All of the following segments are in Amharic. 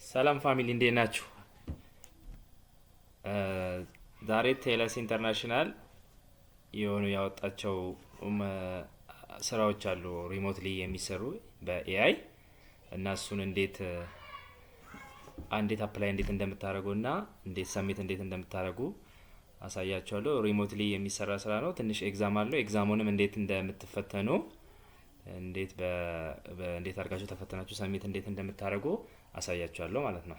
ሰላም ፋሚሊ እንዴት ናችሁ? ዛሬ ቴለስ ኢንተርናሽናል የሆኑ ያወጣቸው ስራዎች አሉ ሪሞትሊ የሚሰሩ በኤአይ እና እሱን እንዴት አፕላይ እንዴት እንደምታደርጉ እና እንዴት ሰሚት እንዴት እንደምታደርጉ አሳያችኋለሁ። ሪሞትሊ የሚሰራ ስራ ነው። ትንሽ ኤግዛም አለው። ኤግዛሙንም እንዴት እንደምትፈተኑ እንዴት አድርጋችሁ ተፈተናችሁ ሰሚት እንዴት እንደምታደርጉ አሳያችኋለሁ ማለት ነው።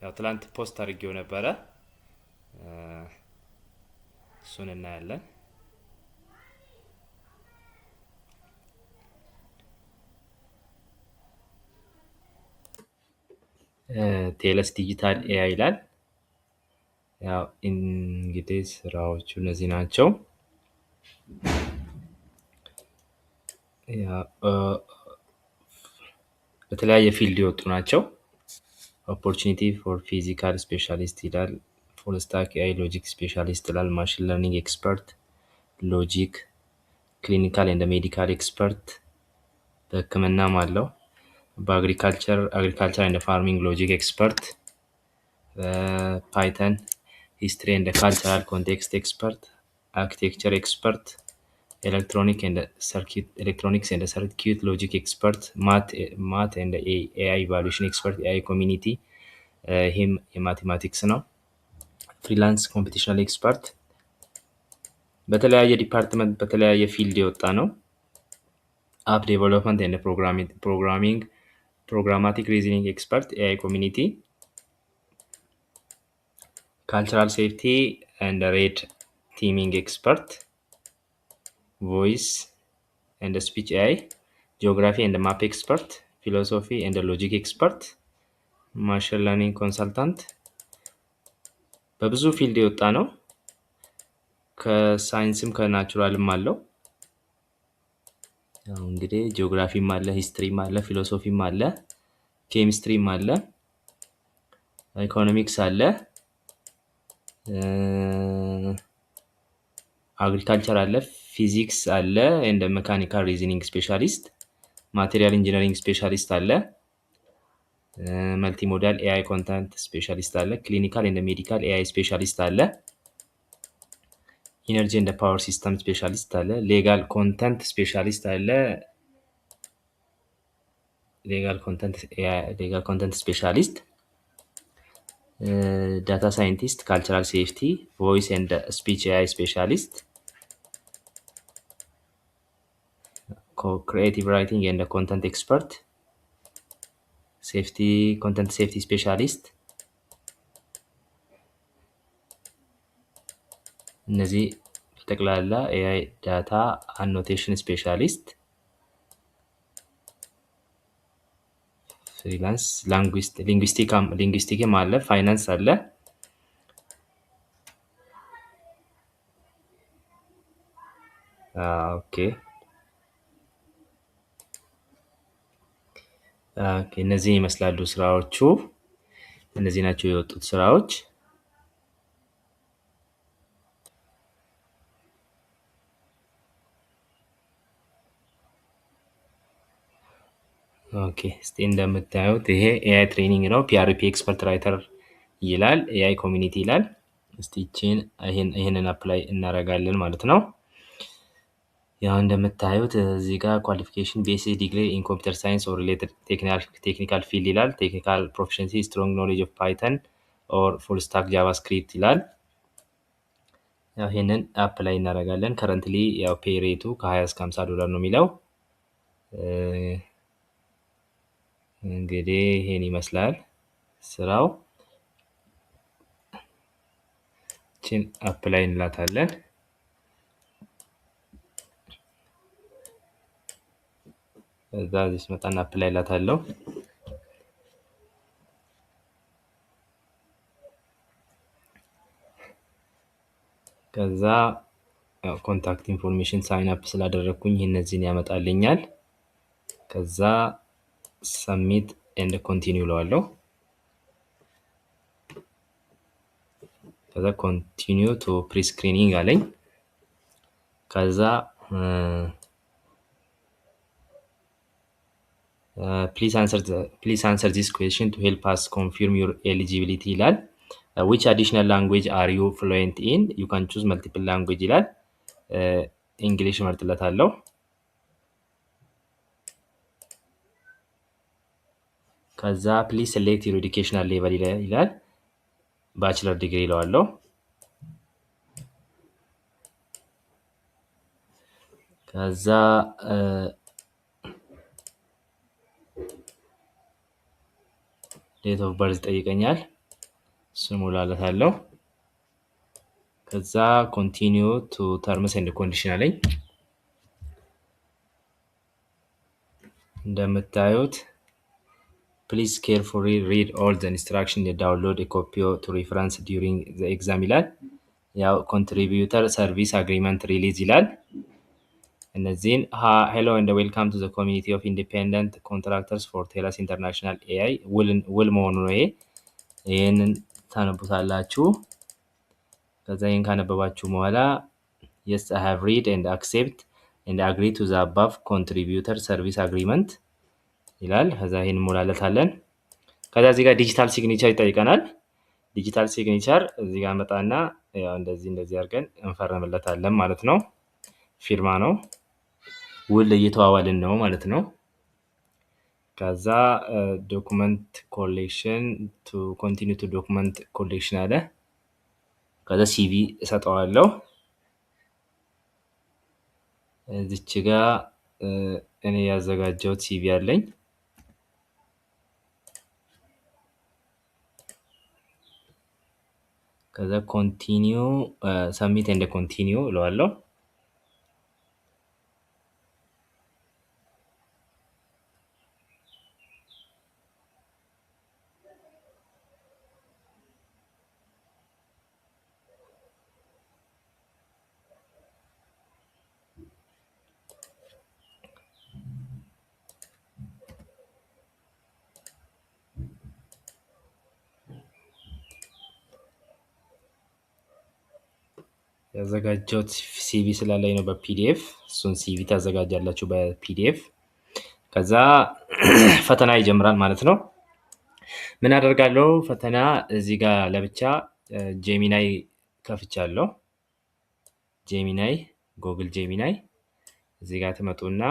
ያው ትላንት ፖስት አድርጌው ነበረ። እሱን እናያለን። ቴለስ ዲጂታል ኤአይ ይላል። ያው እንግዲህ ስራዎቹ እነዚህ ናቸው። በተለያየ ፊልድ የወጡ ናቸው። ኦፖርቹኒቲ ፎር ፊዚካል ስፔሻሊስት ይላል። ፉል ስታክ ኤአይ ሎጂክ ስፔሻሊስት ይላል። ማሽን ለርኒንግ ኤክስፐርት፣ ሎጂክ፣ ክሊኒካል ኤንድ ሜዲካል ኤክስፐርት፣ በህክምናም አለው። በአግሪካልቸር ኤንድ ፋርሚንግ ሎጂክ ኤክስፐርት፣ ፓይተን ሂስትሪ ኤንድ ካልቸራል ኮንቴክስት ኤክስፐርት፣ አርኪቴክቸር ኤክስፐርት፣ ኤሌክትሮኒክስ ኤንድ ሰርኪዩት ሎጂክ ኤክስፐርት፣ ማት ኤንድ ኤአይ ኢቫሉዌሽን ኤክስፐርት፣ ኤአይ ኮሚኒቲ ይህም የማቴማቲክስ ነው። ፍሪላንስ ኮምፒቲሽናል ኤክስፐርት በተለያየ ዲፓርትመንት በተለያየ ፊልድ የወጣ ነው። አፕ ዴቨሎፕመንት ኤንድ ፕሮግራሚንግ ፕሮግራማቲክ ሪዝኒንግ ኤክስፐርት ኤአይ ኮሚኒቲ፣ ካልቸራል ሴፍቲ ኤንድ ሬድ ቲሚንግ ኤክስፐርት፣ ቮይስ ኤንድ ስፒች ኤአይ፣ ጂኦግራፊ ኤንድ ማፕ ኤክስፐርት፣ ፊሎሶፊ ኤንድ ሎጂክ ኤክስፐርት፣ ማሽን ለርኒንግ ኮንሰልታንት በብዙ ፊልድ የወጣ ነው። ከሳይንስም ከናቹራልም አለው። እንግዲህ ጂኦግራፊም አለ፣ ሂስትሪም አለ፣ ፊሎሶፊም አለ፣ ኬሚስትሪም አለ፣ ኢኮኖሚክስ አለ፣ አግሪካልቸር አለ፣ ፊዚክስ አለ፣ ኤንድ ሜካኒካል ሪዝኒንግ ስፔሻሊስት፣ ማቴሪያል ኢንጂነሪንግ ስፔሻሊስት አለ፣ መልቲ ሞዳል ኤአይ ኮንተንት ስፔሻሊስት አለ፣ ክሊኒካል ኤንድ ሜዲካል ኤአይ ስፔሻሊስት አለ፣ ኢነርጂ ኤንድ ፓወር ሲስተም ስፔሻሊስት አለ፣ ሌጋል ኮንተንት ስፔሻሊስት አለ፣ ሌጋል ኮንተንት ስፔሻሊስት፣ ዳታ ሳይንቲስት፣ ካልቸራል ሴፍቲ፣ ቮይስ ኤንድ ስፒች ኤአይ ስፔሻሊስት፣ ክሪኤቲቭ ራይቲንግ ኤንድ ኮንተንት ኤክስፐርት፣ ኮንተንት ሴፍቲ ስፔሻሊስት። እነዚህ በጠቅላላ ኤአይ ዳታ አኖቴሽን ስፔሻሊስት፣ ፍሪላንስ ሊንግዊስቲክም አለ፣ ፋይናንስ አለ፣ ኦኬ እነዚህ ይመስላሉ ስራዎቹ። እነዚህ ናቸው የወጡት ስራዎች። ኦኬ እስቲ እንደምታዩት ይሄ ኤአይ ትሬኒንግ ነው። ፒአርፒ ኤክስፐርት ራይተር ይላል፣ ኤአይ ኮሚኒቲ ይላል። እስቲ ይህንን አፕላይ እናደርጋለን ማለት ነው። ያው እንደምታዩት እዚህ ጋር ኳሊፊኬሽን ቤሲክ ዲግሪ ኢን ኮምፒውተር ሳይንስ ኦር ሪሌትድ ቴክኒካል ፊልድ ይላል። ቴክኒካል ፕሮፊሽንሲ ስትሮንግ ኖሌጅ ኦፍ ፓይተን ኦር ፉል ስታክ ጃቫስክሪፕት ይላል። ያው ይህንን አፕላይ እናደርጋለን። ከረንትሊ ያው ፔይ ሬቱ ከ20 እስከ 50 ዶላር ነው የሚለው። እንግዲህ ይሄን ይመስላል ስራው። ችን አፕላይ እንላታለን። እዛ እዚህ ስመጣና አፕላይ እላታለሁ። ከዛ ኮንታክት ኢንፎርሜሽን ሳይን አፕ ስላደረግኩኝ እነዚህን ያመጣልኛል። ከዛ ሰሚት ኤንድ ኮንቲኒው እለዋለሁ። ከዛ ኮንቲኒው ቱ ፕሪስክሪኒንግ አለኝ። ከዛ ፕሊዝ አንሰር ዚስ ኩዌስችን ቱ ሄልፕ አስ ኮንፊርም ዩር ኤሊጂቢሊቲ ይላል። ዊች አዲሽናል ላንጉዌጅ አር ዩ ፍሉዌንት ኢን ዩ ካን ቹዝ መልቲፕል ላንጉዌጅ ይላል። እንግሊሽ እመርጥለታለሁ። ከዛ ፕሊዝ ሴሌክት ዩር ኤዱኬሽናል ሌቨል ይላል። ባችለር ዲግሪ ይለዋለሁ። ከዛ ዴት ኦፍ በርዝ ጠይቀኛል። እሱን ሞላለታለሁ። ከዛ ኮንቲኒዩ ቱ ተርምስ ኤንድ ኮንዲሽን አለኝ። እንደምታዩት ፕሊዝ ኬርፉሊ ሪድ ኦል ዘ ኢንስትራክሽን ዳውንሎድ ኮፒ ቱ ሪፈረንስ ዲዩሪንግ ዘ ኤግዛም ይላል። ያው ኮንትሪቢዩተር ሰርቪስ አግሪመንት ሪሊዝ ይላል። እነዚህን ሄሎ ኤንድ ዌልካም ቱ ዘ ኮሚኒቲ ኦፍ ኢንዲፔንደንት ኮንትራክተርስ ፎር ቴለስ ኢንተርናሽናል ኤአይ ውል መሆኑ ነው። ይህንን ታነቡታላችሁ። ከዛ ይህን ካነበባችሁ በኋላ የስ አይ ሃቭ ሪድ ኤንድ አክሴፕት ኤንድ አግሪ ቱ ዘ አባቭ ኮንትሪቢዩተር ሰርቪስ አግሪመንት ይላል። ከዛ ይህን እንሞላለታለን። ከዛ እዚህ ጋር ዲጂታል ሲግኒቸር ይጠይቀናል። ዲጂታል ሲግኒቸር እዚህ ጋር መጣና ያው እንደዚህ አድርገን እንፈረምለታለን ማለት ነው። ፊርማ ነው። ውል እየተዋዋልን ነው ማለት ነው። ከዛ ዶኩመንት ኮሌክሽን ቱ ኮንቲኒዩ ቱ ዶኩመንት ኮሌክሽን አለ። ከዛ ሲቪ እሰጠዋለሁ። እዚች ጋ እኔ ያዘጋጀሁት ሲቪ አለኝ። ከዛ ኮንቲኒዩ ሰሚት ኤንድ ኮንቲኒዩ እለዋለሁ። ያዘጋጀሁት ሲቪ ስላለኝ ነው በፒዲኤፍ። እሱን ሲቪ ታዘጋጃላችሁ በፒዲኤፍ። ከዛ ፈተና ይጀምራል ማለት ነው። ምን አደርጋለሁ? ፈተና እዚህ ጋር ለብቻ ጄሚናይ ከፍቻለሁ። ጄሚናይ ጎግል ጄሚናይ እዚህ ጋር ትመጡና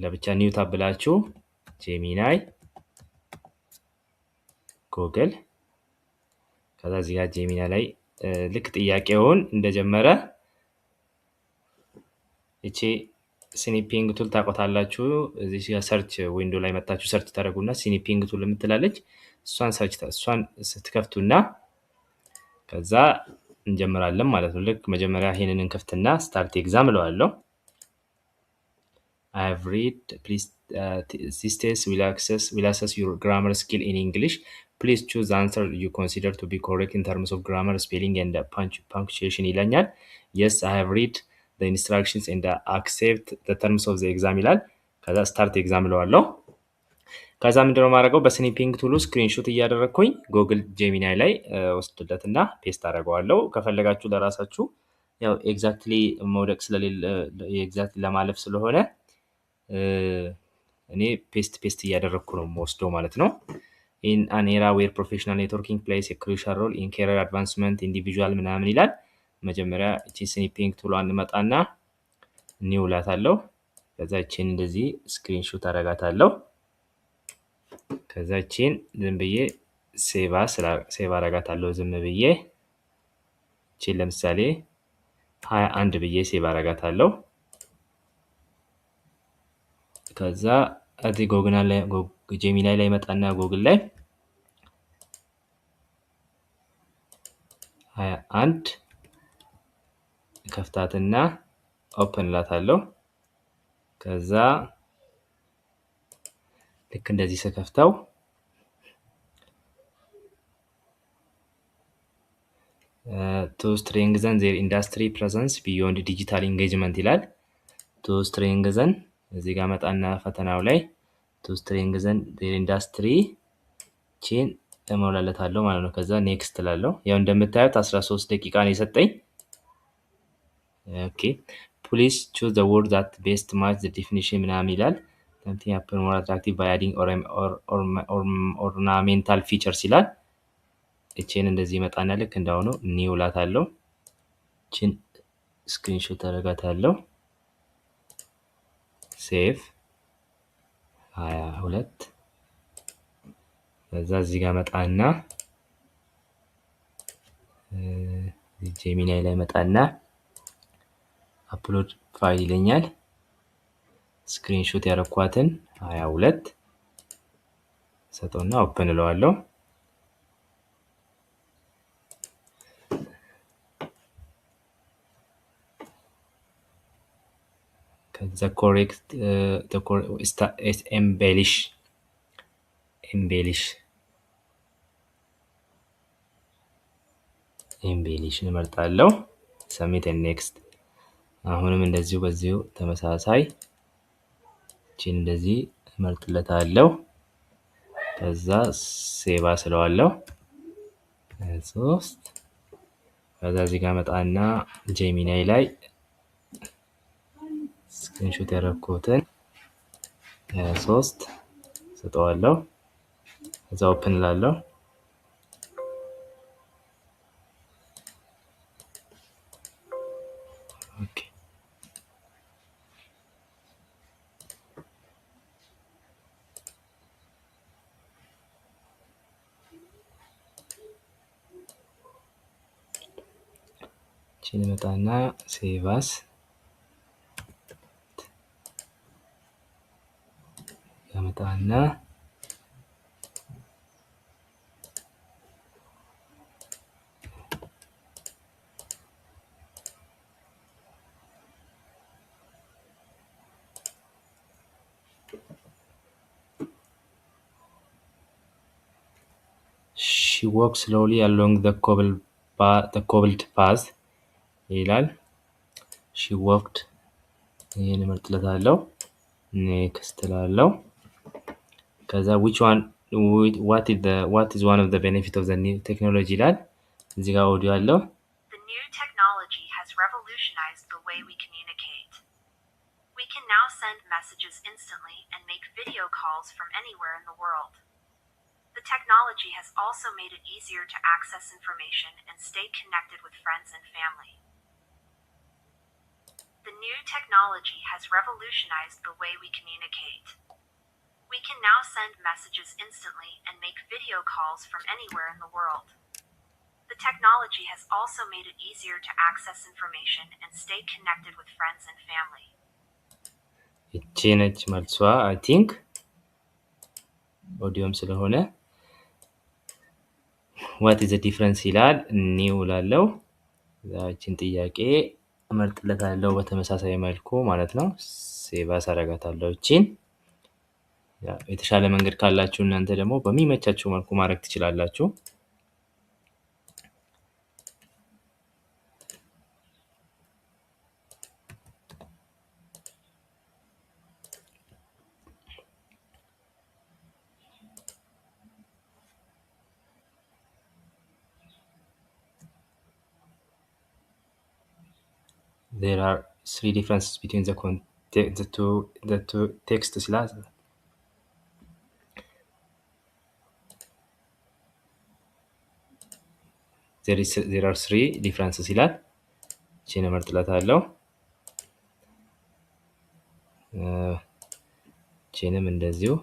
ለብቻ ኒው ታብ ብላችሁ ጄሚናይ ጎግል። ከዛ እዚህ ጋር ጄሚናይ ላይ ልክ ጥያቄውን እንደጀመረ እቺ ስኒፒንግ ቱል ታቆታላችሁ። እዚህ ጋር ሰርች ዊንዶ ላይ መጣችሁ ሰርች ታደርጉና ስኒፒንግ ቱል የምትላለች እሷን ስትከፍቱና ከዛ እንጀምራለን ማለት ነው። ልክ መጀመሪያ ይሄንን እንከፍትና ስታርት ኤግዛም እለዋለሁ። I have read, please this test will assess your grammar skill in English. Please choose the answer you consider to be correct in terms of grammar, spelling and punctuation ይለኛል። Yes, I have read the instructions and accept the terms of the exam ይላል። ከዛ ስታርት ኤግዛም እለዋለሁ። ከዛ ምንድነው ማድረገው? በስኒፒንግ ቱሉ ስክሪንሾት እያደረግኩኝ ጎግል ጄሚናይ ላይ ወስድለትና ፔስት አደርገዋለሁ። ከፈለጋችሁ ለራሳችሁ ያው ኤግዛክትሊ መውደቅ ስለሌለ ኤግዛክትሊ ለማለፍ ስለሆነ እኔ ፔስት እያደረግኩ ነው የምወስደው ማለት ነው። ኢን አን ኤራ ዌር ፕሮፌሽናል ኔትወርኪንግ ፕሌይስ ኤ ክሩሻል ሮል ኢን ካሪየር አድቫንስመንት ኢንዲቪጁዋል ምናምን ይላል። መጀመሪያ እቺ ስኒፒንግ ቱሏን እንመጣና ኒው እላታለሁ። ከዛ እቺን እንደዚህ ስክሪንሾት አረጋታለሁ። ከዛ እቺን ዝም ብዬ ሴቭ አረጋታለሁ። ዝም ብዬ እቺን ለምሳሌ 21 ብዬ ሴቭ አረጋታለሁ። ከዛ እዚህ ጄሚናይ ላይ መጣና ጎግል ላይ 21 ከፍታትና ኦፕን ላታለሁ። ከዛ ልክ እንደዚህ ስከፍተው to strengthen their industry presence beyond digital engagement ይላል። to strengthen እዚህ ጋር መጣና ፈተናው ላይ to strengthen their industry ቼን እሞላለታለሁ ማለት ነው። ከዛ ኔክስት እላለሁ። ያው እንደምታዩት 13 ደቂቃ ነው የሰጠኝ። ኦኬ ፕሊዝ ቹዝ ዘ ወርድ ዛት ቤስት ማች ዘ ዴፊኒሽን ምናምን ይላል። something happen more attractive by adding ornamental features ይላል። እቺን እንደዚህ መጣና ልክ እንዳሁኑ ኒው ላታለሁ። እቺን ስክሪንሾት አደርጋታለሁ። ሴቭ 22 ከዛ እዚህ ጋር መጣና ጄሚናይ ላይ መጣና አፕሎድ ፋይል ይለኛል። ስክሪንሾት ያረኳትን 22 ሰጠውና ኦፕን እለዋለሁ። ከዛ ኮሬክት embellish እመርጣለሁ። ሰሚት ኤንድ ኔክስት። አሁንም እንደዚሁ በዚሁ ተመሳሳይ እቺን እንደዚህ እመርጥለታለሁ። ከዛ ሴቭ አስለዋለሁ። 3 ከዛ እዚህ ጋር መጣና ጄሚናይ ላይ ስክሪንሾት ያደረኩትን 3 ሰጠዋለሁ። ከዛ ኦፕን እላለሁ። ኦኬ እቺን መጣና ሴቭ አስ ያመጣና she walks slowly along the cobbled path ይላል። she walked ይሄን እመርጥለታለሁ። ኔክስት እላለሁ። ከዛ what is one of the benefit of the new technology ይላል። እዚህ ጋር ኦዲዮ አለው። The new technology has revolutionized the way we communicate. We can now send messages instantly and make video calls from anywhere in the world. The technology has also made it easier to access information and stay connected with friends and family. The new technology has revolutionized the way we communicate. We can now send messages instantly and make video calls from anywhere in the world. The technology has also made it easier to access information and stay connected with friends and family. እቺ ነች መልሷ። አይ ቲንክ ኦዲዮም ስለሆነ what is the difference ይላል። ኒው ላለው እቺን ጥያቄ እመርጥለታለሁ በተመሳሳይ መልኩ ማለት ነው። ሴቭ አደርጋታለሁ። እቺን የተሻለ መንገድ ካላችሁ እናንተ ደግሞ በሚመቻችሁ መልኩ ማድረግ ትችላላችሁ። There are 3 differences between the two texts ይላል። there are 3 differences ይላል። እቺን እመርጥለታለሁ። እቺንም እንደዚሁ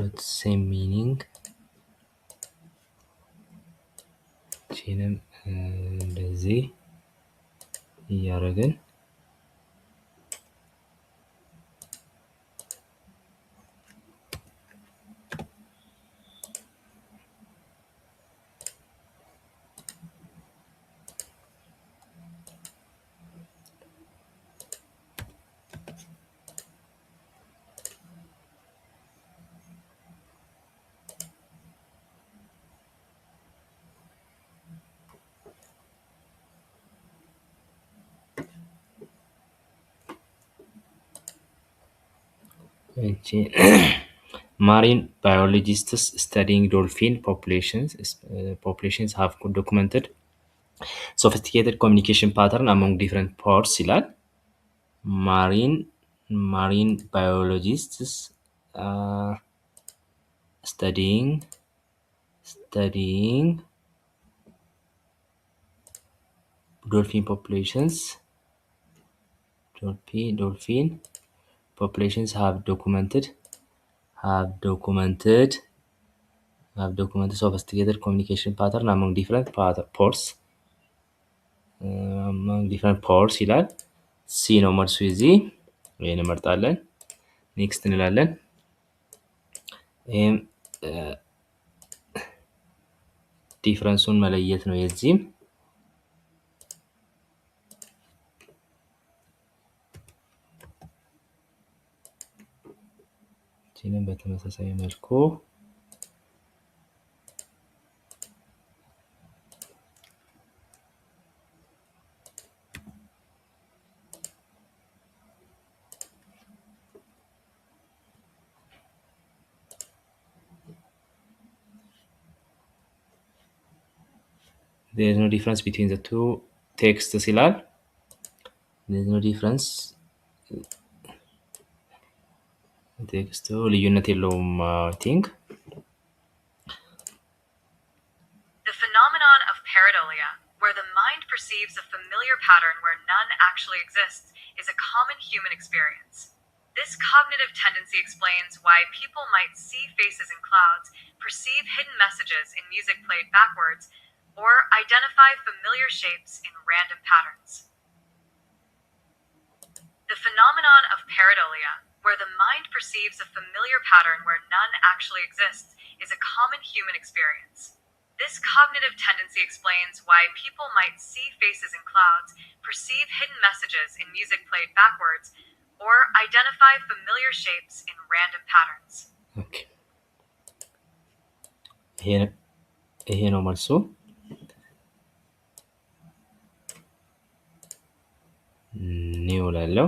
not same meaning እቺንም እንደዚህ እያደረግን እቺ marine biologists studying dolphin populations have documented sophisticated communication pattern among different parts ይላል። marine biologists studying dolphin populations have documented sophisticated communication pattern among different pores ይላል። ሲ ነው መልሱ የዚህ። ይሄን እንመርጣለን። ኔክስት እንላለን። ይሄም ዲፍረንሱን መለየት ነው የዚህም። ይህንን በተመሳሳይ መልኩ there is no difference between the two texts ይላል። there is no difference ቴክስቱ ልዩነት የለውም I think The phenomenon of pareidolia, where the mind perceives a familiar pattern where none actually exists, is a common human experience. This cognitive tendency explains why people might see faces in clouds, perceive hidden messages in music played backwards, or identify familiar shapes in random patterns. The phenomenon of pareidolia, where the mind perceives a familiar pattern where none actually exists, is a common human experience. This cognitive tendency explains why people might see faces in clouds, perceive hidden messages in music played backwards, or identify familiar shapes in random patterns. Okay. ይሄ ነው መልሱ። ኒው ላለው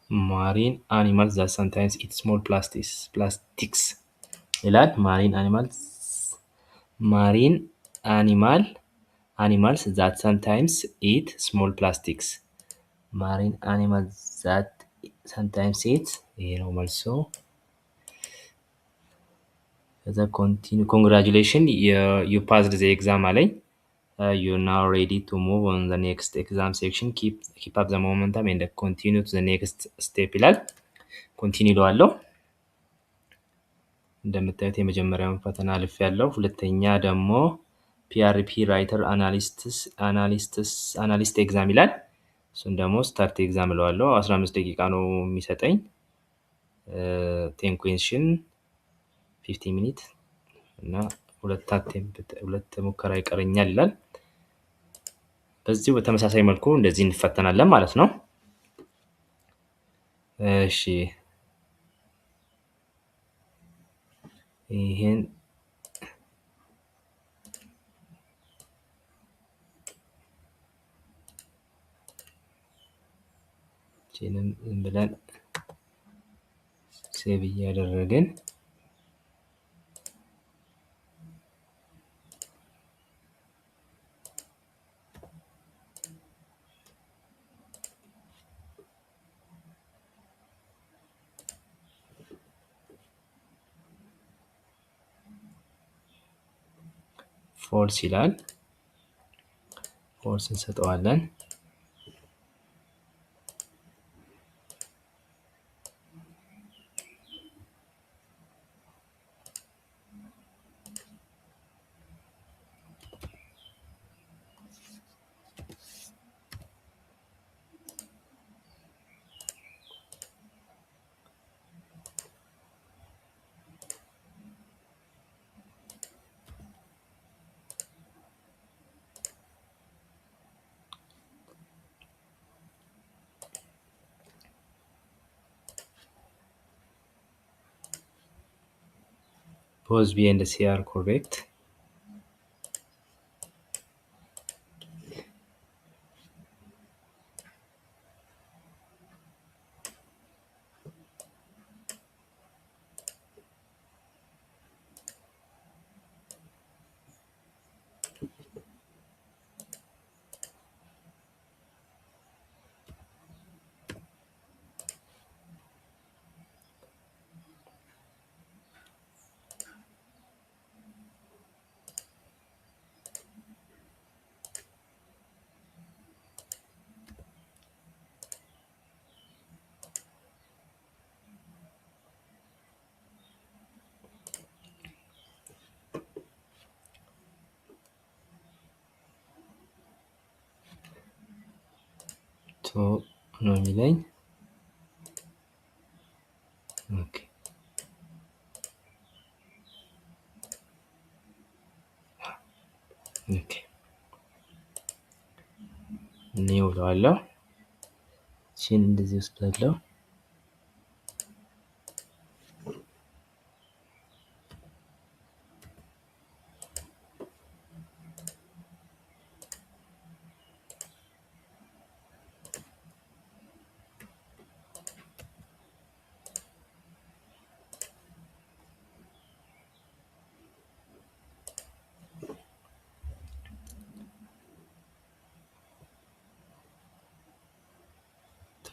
marine animals that sometimes eat small plastics ይላል። marine animals that sometimes eat small plastics marine animals that sometimes eat ይሄ ነው መልሱ። ከዛ congratulations you passed the exam አለኝ። you're now ready to move on the next exam section. Keep up the momentum and continue to the next step ይላል። ኮንቲኒው እለዋለሁ። እንደምታዩት የመጀመሪያውን ፈተና አልፌያለሁ። ሁለተኛ ደግሞ PRP ራይተር አናሊስት ኤግዛም ይላል። እሱን ደግሞ ስታርት ኤግዛም እለዋለሁ። 15 ደቂቃ ነው የሚሰጠኝ። 10 ኩዌስችን 50 ሚኒት እና ሁለት ሙከራ ይቀረኛል ይላል። በዚሁ በተመሳሳይ መልኩ እንደዚህ እንፈተናለን ማለት ነው። እሺ ይሄን ብለን ሴቭ እያደረግን ፎልስ ይላል። ፎልስ እንሰጠዋለን። both B and C are correct. So ነው የሚለኝ። ኦኬ ኦኬ ኒው ብለዋለሁ። እቺን እንደዚህ ወስዳለሁ።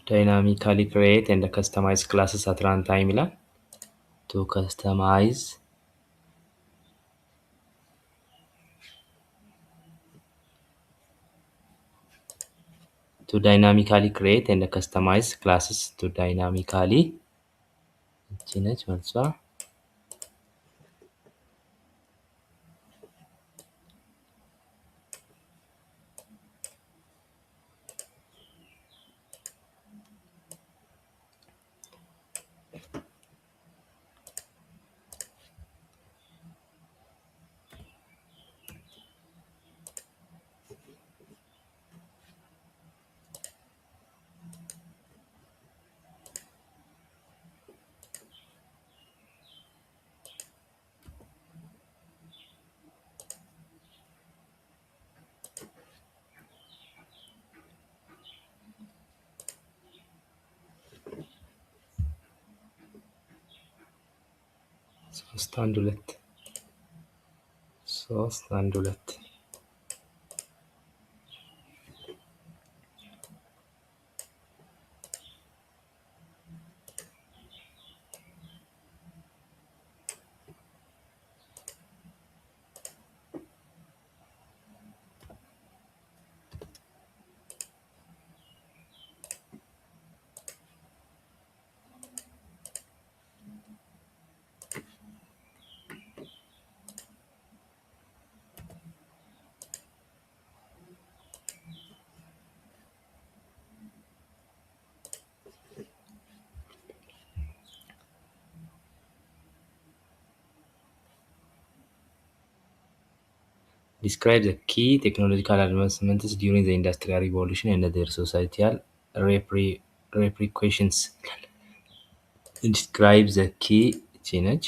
Dynamically create and customize classes at runtime ይላል። to customize to dynamically create and customize classes to dynamically እቺ ነች መልሷ። ሶስት አንድ ሁለት ሶስት አንድ ሁለት Describe the key technological advancements during the Industrial Revolution and their societal repercussions. Describe the key እቺ ነች።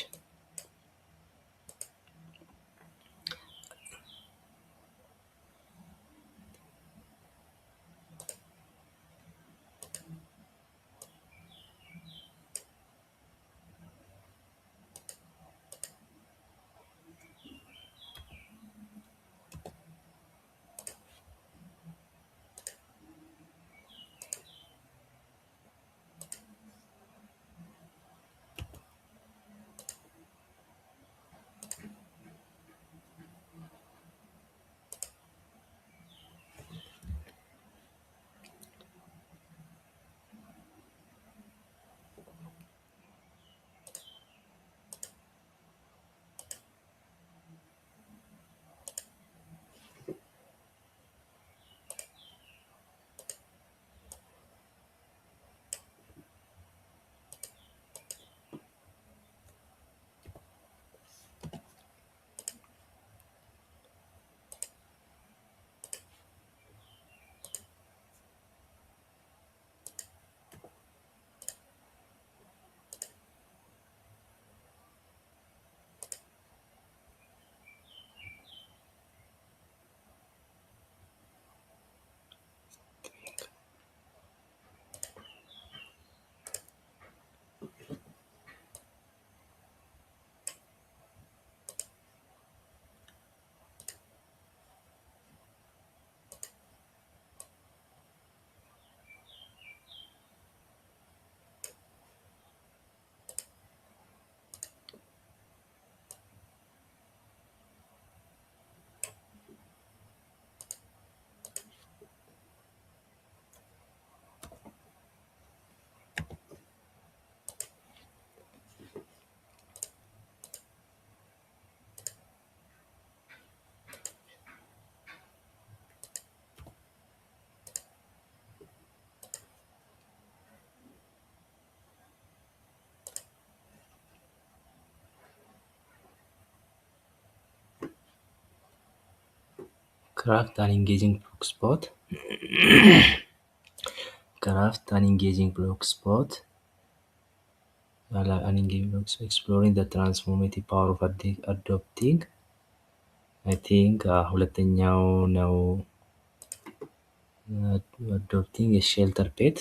craft an engaging blog spot. Craft an engaging blog spot. An engaging blog spot, exploring the transformative power of adopting. I think ሁለተኛው ነው adopting a shelter pet.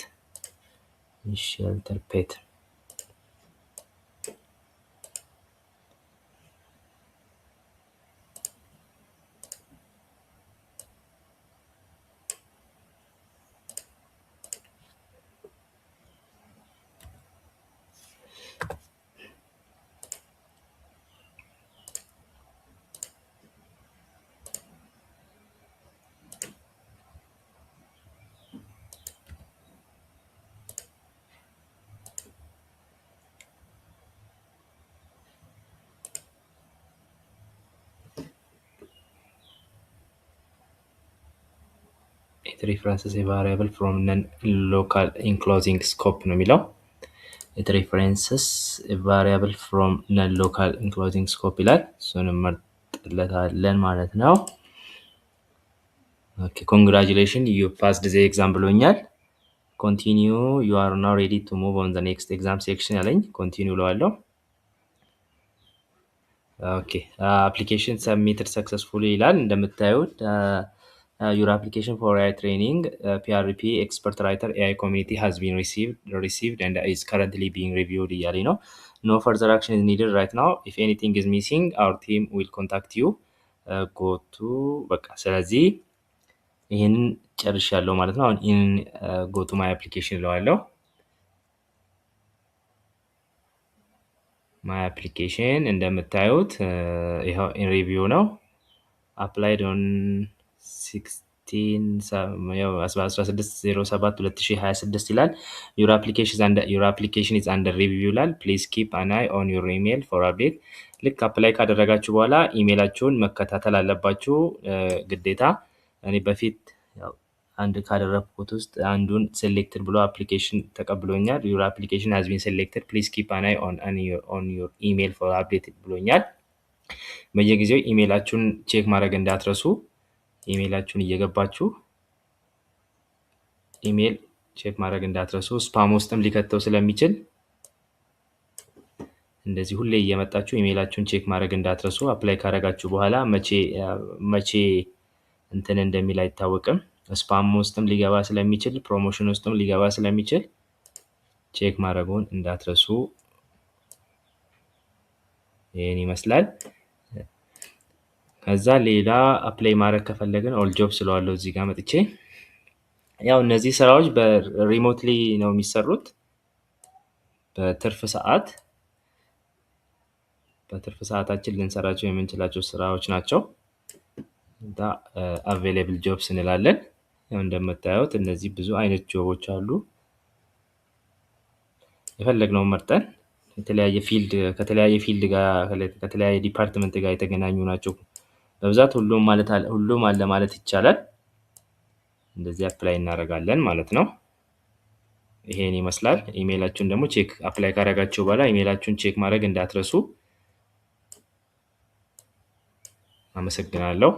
It references a variable from non-local enclosing scope ነው የሚለው። It references a variable from non-local enclosing scope ይላል። እሱን እንመርጥለታለን ማለት ነው። ኦኬ ኮንግራቹሌሽን ዩ ፓስድ ዘ ኤግዛም ብሎኛል። ኮንቲኒዩ ዩ አር ናው ሬዲ ቱ ሙቭ ኦን ዘ ኔክስት ኤግዛም ሴክሽን ያለኝ ኮንቲኒዩ እለዋለሁ። ኦኬ አፕሊኬሽን ሰብሚትድ ሰክሰስፉሊ ይላል። እንደምታዩት your application for AI training PRP expert writer AI community has been received and is currently being reviewed እያለኝ ነው። No further action is needed right now. If anything is missing, our team will contact you. Go to በቃ ስለዚህ ይሄንን ጨርሻለሁ ማለት ነው። አሁን in go to my application እለዋለሁ። my application እንደምታዩት ይሄው in review ነው። applied on 16/07/2026 ይላል። your application is under review ይላል። please keep an eye on your email for update። ልክ አፕላይ ካደረጋችሁ በኋላ ኢሜላችሁን መከታተል አለባችሁ ግዴታ። እኔ በፊት አንድ ካደረኩት ውስጥ አንዱን ሴሌክትድ ብሎ አፕሊኬሽን ተቀብሎኛል። your application has been selected please keep an eye on your email for update ብሎኛል። በየጊዜው ኢሜላችሁን ቼክ ማድረግ እንዳትረሱ። ኢሜላችሁን እየገባችሁ ኢሜል ቼክ ማድረግ እንዳትረሱ። ስፓም ውስጥም ሊከተው ስለሚችል እንደዚህ ሁሌ እየመጣችሁ ኢሜላችሁን ቼክ ማድረግ እንዳትረሱ። አፕላይ ካደረጋችሁ በኋላ መቼ እንትን እንደሚል አይታወቅም። ስፓም ውስጥም ሊገባ ስለሚችል ፕሮሞሽን ውስጥም ሊገባ ስለሚችል ቼክ ማድረጉን እንዳትረሱ። ይሄን ይመስላል። ከዛ ሌላ አፕላይ ማድረግ ከፈለግን ኦል ጆብ ስለዋለው እዚህ ጋር መጥቼ ያው እነዚህ ስራዎች በሪሞትሊ ነው የሚሰሩት በትርፍ ሰዓታችን ልንሰራቸው የምንችላቸው ስራዎች ናቸው። እና available jobs እንላለን። ያው እንደምታዩት እነዚህ ብዙ አይነት ጆቦች አሉ። የፈለግነውን መርጠን ከተለያየ ፊልድ ጋር ከተለያየ ዲፓርትመንት ጋር የተገናኙ ናቸው። በብዛት ሁሉም አለ ማለት ይቻላል። እንደዚህ አፕላይ እናደርጋለን ማለት ነው። ይሄን ይመስላል። ኢሜላችሁን ደግሞ ቼክ አፕላይ ካደረጋችሁ በኋላ ኢሜላችሁን ቼክ ማድረግ እንዳትረሱ። አመሰግናለሁ።